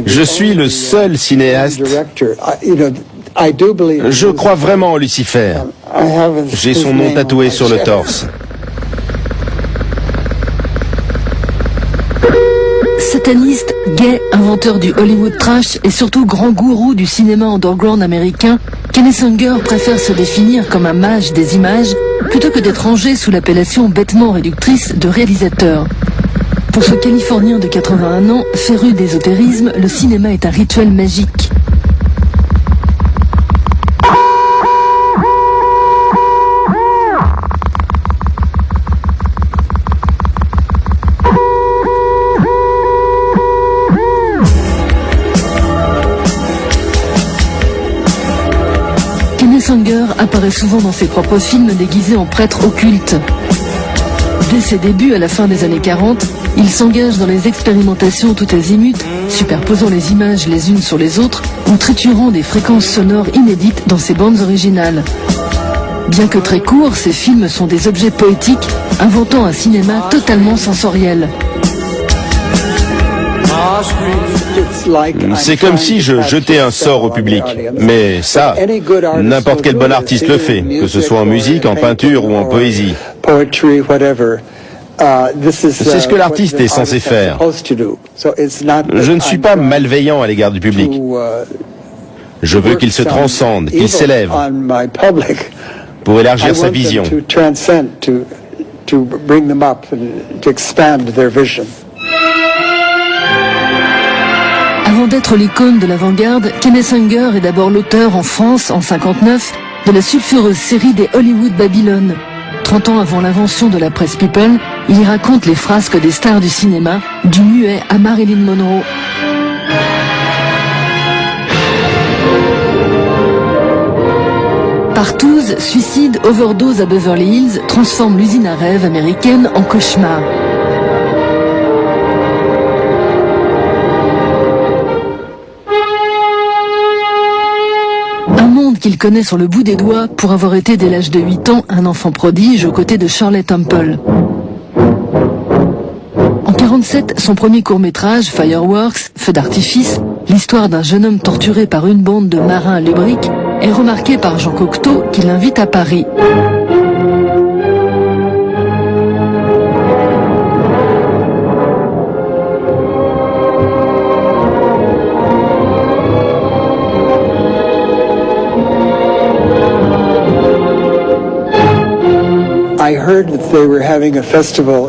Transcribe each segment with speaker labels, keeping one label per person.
Speaker 1: Je suis le seul cinéaste. Je crois vraiment en Lucifer. J'ai son nom tatoué sur le torse.
Speaker 2: Sataniste, gay, inventeur du Hollywood trash et surtout grand gourou du cinéma underground américain, Kenneth Anger préfère se définir comme un mage des images plutôt que d'être rangé sous l'appellation bêtement réductrice de réalisateur. Pour ce Californien de 81 ans, féru d'ésotérisme, le cinéma est un rituel magique. Kenneth Anger apparaît souvent dans ses propres films déguisé en prêtre occulte. Dès ses débuts à la fin des années 40, il s'engage dans les expérimentations tout azimut, superposant les images les unes sur les autres ou triturant des fréquences sonores inédites dans ses bandes originales. Bien que très courts, ces films sont des objets poétiques, inventant un cinéma totalement sensoriel.
Speaker 1: C'est comme si je jetais un sort au public. Mais ça, n'importe quel bon artiste le fait, que ce soit en musique, en peinture ou en poésie. C'est ce que l'artiste est censé faire. Je ne suis pas malveillant à l'égard du public. Je veux qu'il se transcende, qu'il s'élève pour élargir sa vision.
Speaker 2: Avant d'être l'icône de l'avant-garde, Kenneth Anger est d'abord l'auteur en France, en 1959, de la sulfureuse série des Hollywood Babylon. 30 ans avant l'invention de la presse People, il y raconte les frasques des stars du cinéma, du muet à Marilyn Monroe. Partouze, suicide, overdose à Beverly Hills transforme l'usine à rêve américaine en cauchemar. Qu'il connaît sur le bout des doigts pour avoir été dès l'âge de 8 ans un enfant prodige aux côtés de Shirley Temple. En 1947, son premier court-métrage, Fireworks, Feu d'artifice, l'histoire d'un jeune homme torturé par une bande de marins lubriques, est remarqué par Jean Cocteau qui l'invite à Paris.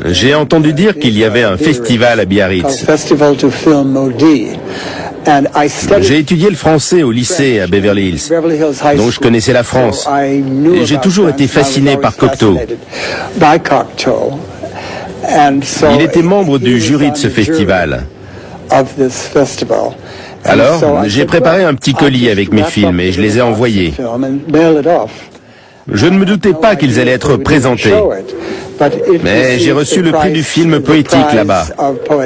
Speaker 1: J'ai entendu dire qu'il y avait un festival à Biarritz. J'ai étudié le français au lycée à Beverly Hills, donc je connaissais la France. Et j'ai toujours été fasciné par Cocteau. Il était membre du jury de ce festival. Alors, j'ai préparé un petit colis avec mes films et je les ai envoyés. Je ne me doutais pas qu'ils allaient être présentés. Mais j'ai reçu le prix du film poétique là-bas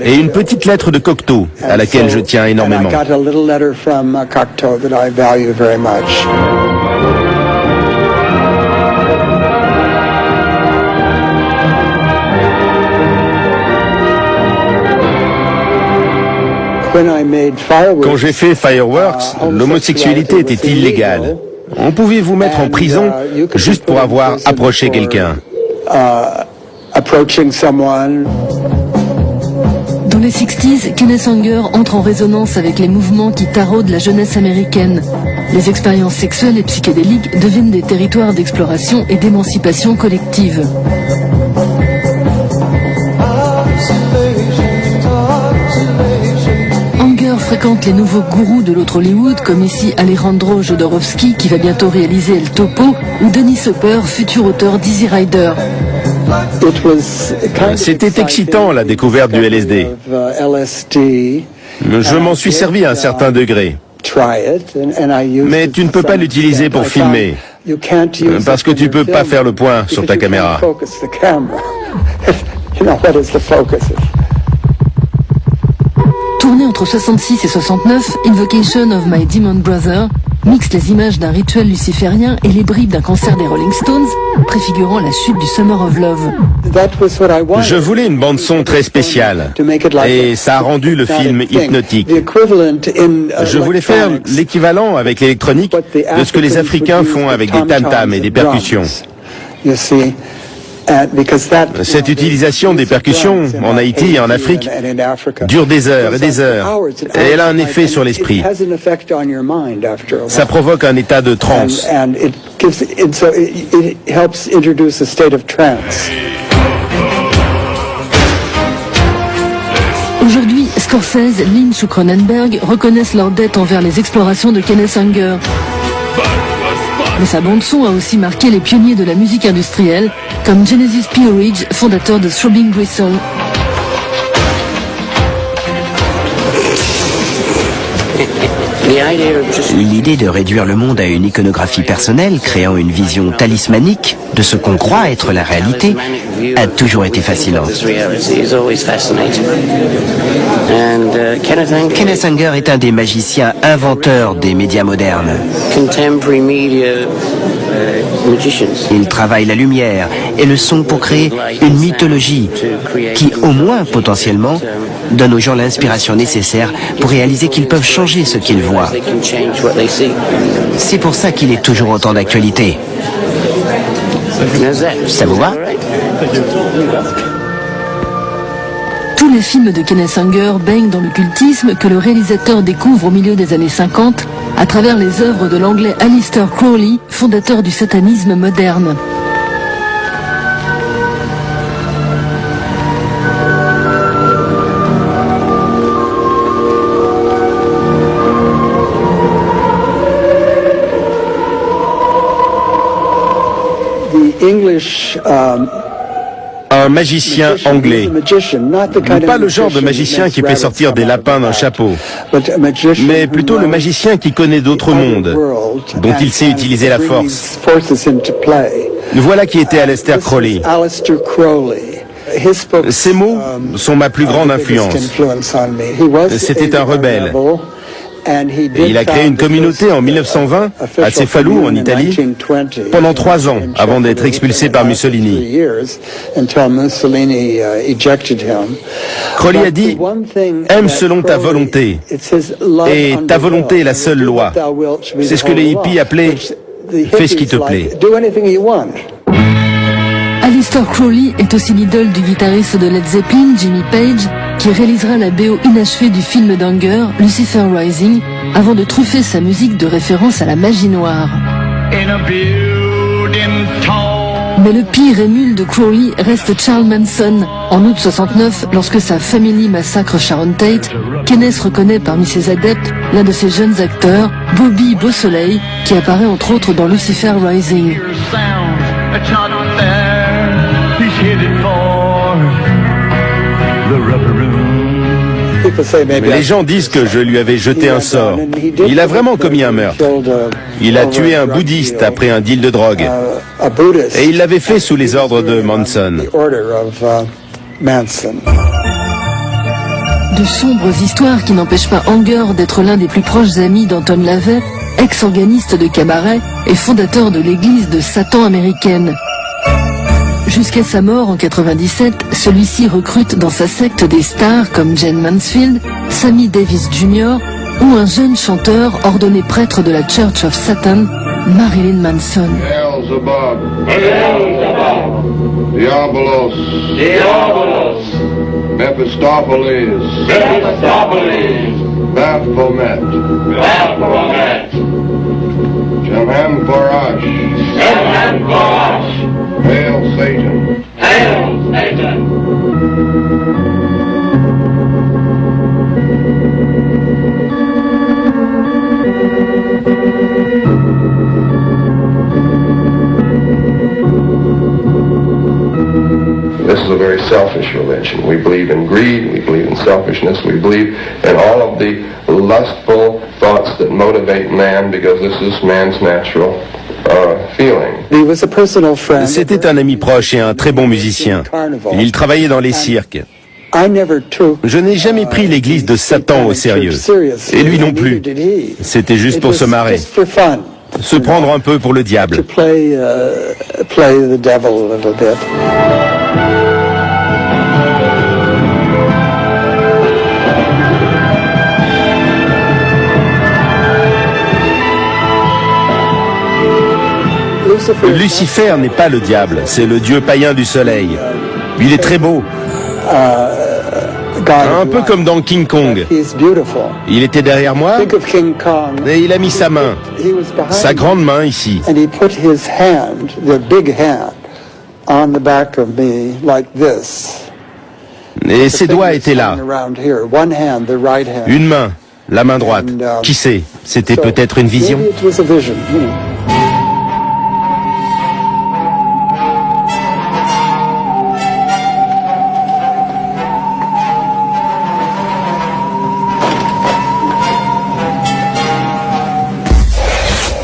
Speaker 1: et une petite lettre de Cocteau à laquelle je tiens énormément. Quand j'ai fait Fireworks, l'homosexualité était illégale. On pouvait vous mettre en prison juste pour avoir approché quelqu'un.
Speaker 2: Dans les 60s, Kenneth Anger entre en résonance avec les mouvements qui taraudent la jeunesse américaine. Les expériences sexuelles et psychédéliques deviennent des territoires d'exploration et d'émancipation collective. Fréquente les nouveaux gourous de l'autre Hollywood, comme ici Alejandro Jodorowsky qui va bientôt réaliser El Topo, ou Dennis Hopper, futur auteur d'Easy Rider.
Speaker 1: C'était excitant la découverte du LSD. Je m'en suis servi à un certain degré. Mais tu ne peux pas l'utiliser pour filmer, parce que tu ne peux pas faire le point sur ta caméra.
Speaker 2: Tourné entre 66 et 69, Invocation of My Demon Brother mixe les images d'un rituel luciférien et les bribes d'un concert des Rolling Stones, préfigurant la chute du Summer of Love.
Speaker 1: Je voulais une bande-son très spéciale, et ça a rendu le film hypnotique. Je voulais faire l'équivalent avec l'électronique de ce que les Africains font avec des tam-tams et des percussions. Cette utilisation des percussions en Haïti et en Afrique dure des heures et des heures, et elle a un effet sur l'esprit. Ça provoque un état de transe.
Speaker 2: Aujourd'hui, Scorsese, Lynch ou Cronenberg reconnaissent leur dette envers les explorations de Kenneth Anger. Mais sa bande-son a aussi marqué les pionniers de la musique industrielle, comme Genesis P-Orridge, fondateur de Throbbing Gristle.
Speaker 3: L'idée de réduire le monde à une iconographie personnelle, créant une vision talismanique de ce qu'on croit être la réalité, a toujours été fascinante. Kenneth Anger est un des magiciens inventeurs des médias modernes. Il travaille la lumière et le son pour créer une mythologie qui, au moins potentiellement, donne aux gens l'inspiration nécessaire pour réaliser qu'ils peuvent changer ce qu'ils voient. C'est pour ça qu'il est toujours autant d'actualité. Ça vous va?
Speaker 2: Tous les films de Kenneth Anger baignent dans l'occultisme que le réalisateur découvre au milieu des années 50 à travers les œuvres de l'anglais Aleister Crowley, fondateur du satanisme moderne.
Speaker 1: Un magicien anglais. Pas le genre de magicien qui fait sortir des lapins d'un chapeau, mais plutôt le magicien qui connaît d'autres mondes, dont il sait utiliser la force. Voilà qui était Aleister Crowley. Ces mots sont ma plus grande influence. C'était un rebelle. Et il a créé une communauté en 1920 à Cefalù, en Italie, pendant 3 ans, avant d'être expulsé par Mussolini. Crowley a dit « Aime selon ta volonté, et ta volonté est la seule loi. » C'est ce que les hippies appelaient « Fais ce qui te plaît ».
Speaker 2: Aleister Crowley est aussi l'idole du guitariste de Led Zeppelin, Jimmy Page, qui réalisera la BO inachevée du film d'Anger, Lucifer Rising, avant de truffer sa musique de référence à la magie noire. Mais le pire émule de Crowley reste Charles Manson. En août 69, lorsque sa famille massacre Sharon Tate, Kenneth reconnaît parmi ses adeptes l'un de ses jeunes acteurs, Bobby Beausoleil, qui apparaît entre autres dans Lucifer Rising.
Speaker 1: Mais les gens disent que je lui avais jeté un sort. Il a vraiment commis un meurtre. Il a tué un bouddhiste après un deal de drogue. Et il l'avait fait sous les ordres de Manson.
Speaker 2: De sombres histoires qui n'empêchent pas Anger d'être l'un des plus proches amis d'Anton LaVey, ex-organiste de cabaret et fondateur de l'église de Satan américaine. Jusqu'à sa mort en 97, celui-ci recrute dans sa secte des stars comme Jane Mansfield, Sammy Davis Jr. ou un jeune chanteur ordonné prêtre de la Church of Satan, Marilyn Manson.
Speaker 4: Beelzebub, Beelzebub, Diabolos, Diabolos, Mephistopheles, Mephistopheles, Baphomet, Baphomet, Jamham Farash, Jamham Farash, Hail Satan, Hail Satan. This is a very selfish religion. We believe in greed, we believe in selfishness, we believe in all of the lustful thoughts that motivate man because this is man's natural feeling.
Speaker 1: C'était un ami proche et un très bon musicien. Il travaillait dans les cirques. Je n'ai jamais pris l'église de Satan au sérieux. Et lui non plus. C'était juste pour se marrer. Se prendre un peu pour le diable. Lucifer n'est pas le diable, c'est le dieu païen du soleil. Il est très beau. Un peu comme dans King Kong. Il était derrière moi et il a mis sa main, sa grande main ici. Et ses doigts étaient là. Une main, la main droite. Qui sait, c'était peut-être une vision.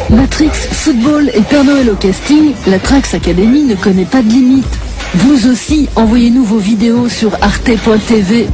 Speaker 2: Matrix, football et Père Noël au casting, la Trax Academy ne connaît pas de limite. Vous aussi, envoyez-nous vos vidéos sur arte.tv.